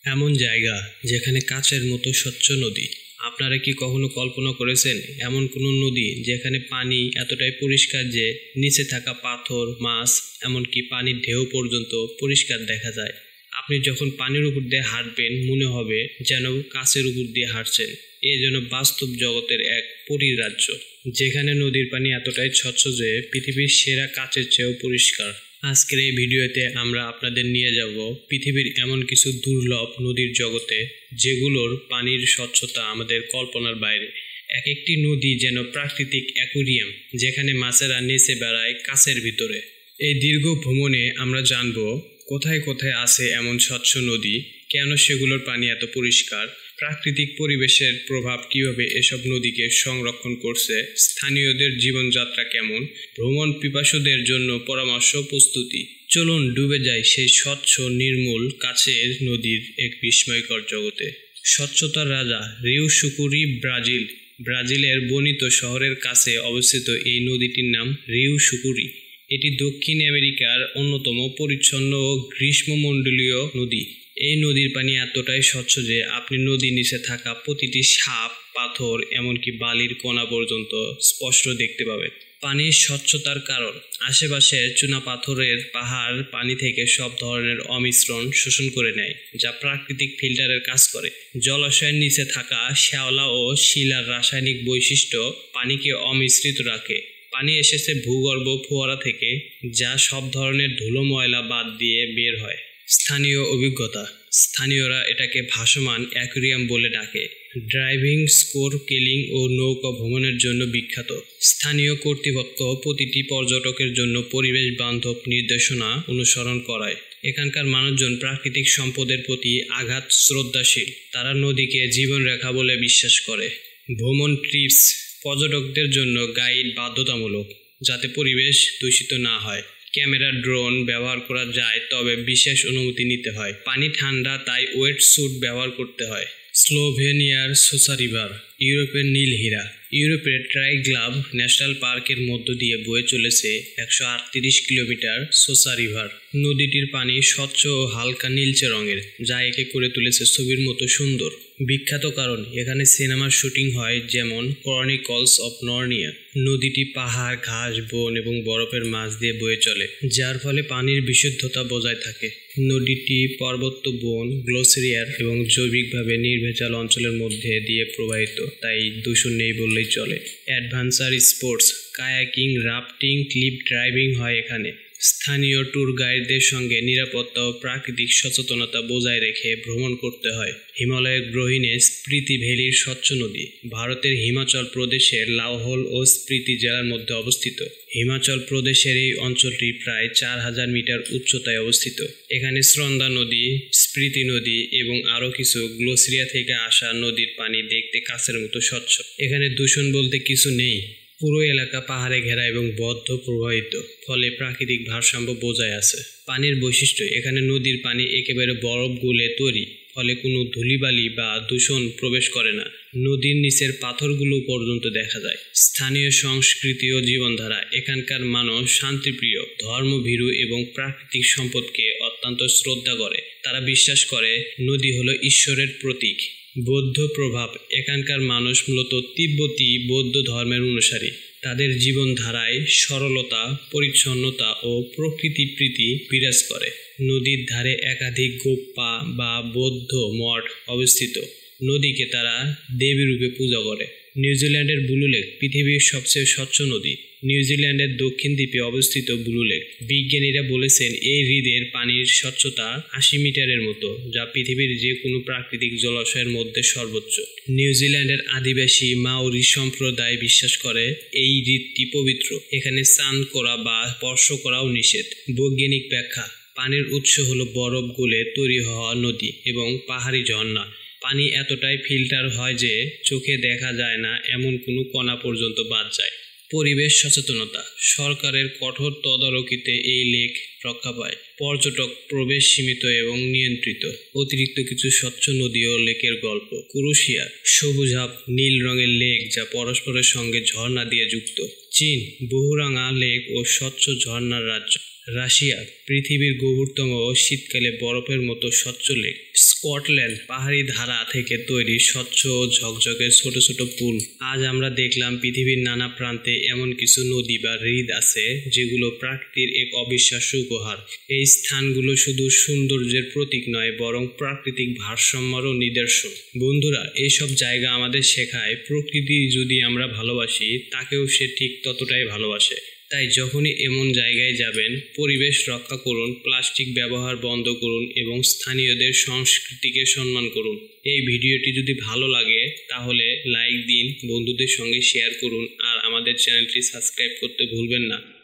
এমন জায়গা যেখানে কাচের মতো স্বচ্ছ নদী। আপনারা কি কখনো কল্পনা করেছেন এমন কোনো নদী যেখানে পানি এতটাই পরিষ্কার যে নিচে থাকা পাথর, মাছ, এমনকি পানির ঢেউ পর্যন্ত পরিষ্কার দেখা যায়? আপনি যখন পানির উপর দিয়ে হাঁটবেন মনে হবে যেন কাচের উপর দিয়ে হাঁটছেন। এ যেন বাস্তব জগতের এক পরিরাজ্য, যেখানে নদীর পানি এতটাই স্বচ্ছ যে পৃথিবীর সেরা কাচের চেয়েও পরিষ্কার। আজকের এই ভিডিওতে আমরা আপনাদের নিয়ে যাব পৃথিবীর এমন কিছু দুর্লভ নদীর জগতে, যেগুলোর পানির স্বচ্ছতা আমাদের কল্পনার বাইরে। এক একটি নদী যেন প্রাকৃতিক অ্যাকোয়ারিয়াম, যেখানে মাছেরা নেচে বেড়ায় কাচের ভিতরে। এই দীর্ঘ ভ্রমণে আমরা জানব কোথায় কোথায় আছে এমন স্বচ্ছ নদী, কেন সেগুলোর পানি এত পরিষ্কার, প্রাকৃতিক পরিবেশের প্রভাব কিভাবে এসব নদীকে সংরক্ষণ করছে, স্থানীয়দের জীবনযাত্রা কেমন, ভ্রমণ পিপাসুদের জন্য পরামর্শ প্রস্তুতি। চলুন ডুবে যাই সেই স্বচ্ছ নির্মল কাচের নদীর এক বিস্ময়কর জগতে। স্বচ্ছতার রাজা রিউ সুকুরি, ব্রাজিল। ব্রাজিলের বনিত শহরের কাছে অবস্থিত এই নদীটির নাম রিউ সুকুরি। এটি দক্ষিণ আমেরিকার অন্যতম পরিচ্ছন্ন ও গ্রীষ্মমণ্ডলীয় নদী। এই নদীর পানি এতটাই স্বচ্ছ যে আপনি নদীর নিচে থাকা প্রতিটি সাপ, পাথর, এমনকি বালির কণা পর্যন্ত স্পষ্ট দেখতে পাবেন। পানির স্বচ্ছতার কারণ, আশেপাশের চুনাপাথরের পাহাড় পানি থেকে সব ধরনের অমিশ্রণ শোষণ করে নেয়, যা প্রাকৃতিক ফিল্টারের কাজ করে। জলাশয়ের নিচে থাকা শ্যাওলা ও শিলার রাসায়নিক বৈশিষ্ট্য পানিকে অমিশ্রিত রাখে। পানি এসেছে ভূগর্ভ ফোয়ারা থেকে, যা সব ধরনের ধুলো ময়লা বাদ দিয়ে বের হয়। স্থানীয় অভিজ্ঞতা, স্থানীয়রা এটাকে ভাসমান অ্যাকোয়ারিয়াম বলে ডাকে। ড্রাইভিং, স্নোরকেলিং ও নৌকা ভ্রমণের জন্য বিখ্যাত। স্থানীয় কর্তৃপক্ষ প্রতিটি পর্যটকের জন্য পরিবেশ বান্ধব নির্দেশনা অনুসরণ করায়। এখানকার মানুষজন প্রাকৃতিক সম্পদের প্রতি আগাধ শ্রদ্ধাশীল। তারা নদীকে জীবনরেখা বলে বিশ্বাস করে। ভ্রমণ টিপস, পর্যটকদের জন্য গাইড বাধ্যতামূলক, যাতে পরিবেশ দূষিত না হয়। ক্যামেরা, ড্রোন ব্যবহার করা যায়, তবে বিশেষ অনুমতি নিতে হয়। পানি ঠান্ডা, তাই ওয়েট স্যুট ব্যবহার করতে হয়। স্লোভেনিয়ার সোসা রিভার, ইউরোপের নীল হীরা। ইউরোপের ট্রাইগ্লাভ ন্যাশনাল পার্কের মধ্য দিয়ে বয়ে চলেছে 138 কিলোমিটার সোসা রিভার। নদীটির পানি স্বচ্ছ ও হালকা নীলচে রঙের, যা একে করে তুলেছে ছবির মতো সুন্দর। বিখ্যাত কারণ, এখানে সিনেমার শুটিং হয়, যেমন ক্রনিকলস অফ নার্নিয়া। নদীটি পাহাড়, ঘাস, বন এবং বরফের মাঝ দিয়ে বয়ে চলে, যার ফলে পানির বিশুদ্ধতা বজায় থাকে। নদীটি পার্বত্য বন, গ্লেসিয়ার এবং জৈবিকভাবে নির্ভেজাল অঞ্চলের মধ্যে দিয়ে প্রবাহিত, তাই দূষণ নেই বললেই চলে। Adventure sports, kayaking, rafting, cliff driving হয় এখানে। স্থানীয় ট্যুর গাইডদের সঙ্গে নিরাপত্তা ও প্রাকৃতিক সচেতনতা বজায় রেখে ভ্রমণ করতে হয়। হিমালয়ের গ্রহীনে স্পিতি ভ্যালির স্বচ্ছ নদী, ভারতের হিমাচল প্রদেশের লাহৌল ও স্পিতি জেলার মধ্যে অবস্থিত। হিমাচল প্রদেশের এই অঞ্চলটি প্রায় 4000 মিটার উচ্চতায় অবস্থিত। এখানে স্রন্দা নদী, স্পিতি নদী এবং আরও কিছু গ্লেসিয়ার থেকে আসা নদীর পানি দেখতে কাচের মতো স্বচ্ছ। এখানে দূষণ বলতে কিছু নেই। পুরো এলাকা পাহাড়ে ঘেরা এবং বদ্ধ প্রবাহিত, ফলে প্রাকৃতিক ভারসাম্য বজায় আছে। পানির বৈশিষ্ট্য, এখানে নদীর পানি একেবারে বরফ গলে তৈরি, ফলে কোনো ধূলিবালি বা দূষণ প্রবেশ করে না। নদীর নিচের পাথরগুলো পর্যন্ত দেখা যায়। স্থানীয় সংস্কৃতি ও জীবনধারা, এখানকার মানুষ শান্তিপ্রিয়, ধর্মভীরু এবং প্রাকৃতিক সম্পদকে অত্যন্ত শ্রদ্ধা করে। তারা বিশ্বাস করে নদী হলো ঈশ্বরের প্রতীক। বৌদ্ধ প্রভাব, এখানকার মানুষ মূলত তিব্বতী বৌদ্ধ ধর্মের অনুসারী। তাদের জীবনধারায় সরলতা, পরিচ্ছন্নতা ও প্রকৃতি প্রীতি বিরাজ করে। নদীর ধারে একাধিক গোপ্পা বা বৌদ্ধ মঠ অবস্থিত। নদীকে তারা দেবী রূপে পূজা করে। নিউজিল্যান্ডের ব্লু লেক, পৃথিবীর সবচেয়ে স্বচ্ছ নদী। নিউজিল্যান্ডের দক্ষিণ দ্বীপে অবস্থিত ব্লু লেক, বিজ্ঞানীরা বলেছেন এই হ্রদের পানির স্বচ্ছতা 80 মিটারের মতো, যা পৃথিবীর যে কোনো প্রাকৃতিক জলাশয়ের মধ্যে সর্বোচ্চ। নিউজিল্যান্ডের আদিবাসী মাওরি সম্প্রদায় বিশ্বাস করে এই হ্রদটি পবিত্র। এখানে স্নান করা বা স্পর্শ করাও নিষেধ। বৈজ্ঞানিক ব্যাখ্যা, পানির উৎস হলো বরফ গলে তৈরি হওয়া নদী এবং পাহাড়ি ঝর্ণা। পানি এতটাই ফিল্টার হয় যে চোখে দেখা যায় না এমন কোনো কণা পর্যন্ত বাদ যায়। পরিবেশ সচেতনতা, সরকারের কঠোর তদারকিতে এই লেক রক্ষা পায়। পর্যটক প্রবেশ সীমিত এবং নিয়ন্ত্রিত। অতিরিক্ত কিছু স্বচ্ছ নদী ও লেকের গল্প। ক্রোয়েশিয়া, সবুজাভ নীল রঙের লেক যা পরস্পরের সঙ্গে ঝর্ণা দিয়ে যুক্ত। চীন, বহুরঙা লেক ও স্বচ্ছ ঝর্ণার রাজ্য। রাশিয়া পৃথিবীর গভীরতম ও শীতকালে বরফের মতো স্বচ্ছ লেক। স্কটল্যান্ড পাহাড়ি ধারা থেকে তৈরি স্বচ্ছ ও ঝকঝকে ছোট ছোট পুল। আজ আমরা দেখলাম পৃথিবীর নানা প্রান্তে এমন কিছু নদী বা হ্রদ আছে যেগুলো প্রকৃতির এক অবিশ্বাস্য উপহার। এই স্থানগুলো শুধু সৌন্দর্যের প্রতীক নয়, বরং প্রাকৃতিক ভারসাম্যেরও নিদর্শন। বন্ধুরা, এইসব জায়গা আমাদের শেখায় প্রকৃতি যদি আমরা ভালোবাসি, তাকেও সে ঠিক ততটাই ভালোবাসে। তাই যখনই এমন জায়গায় যাবেন, পরিবেশ রক্ষা করুন, প্লাস্টিক ব্যবহার বন্ধ করুন এবং স্থানীয়দের সংস্কৃতিকে সম্মান করুন। এই ভিডিওটি যদি ভালো লাগে তাহলে লাইক দিন, বন্ধুদের সঙ্গে শেয়ার করুন আর আমাদের চ্যানেলটি সাবস্ক্রাইব করতে ভুলবেন না।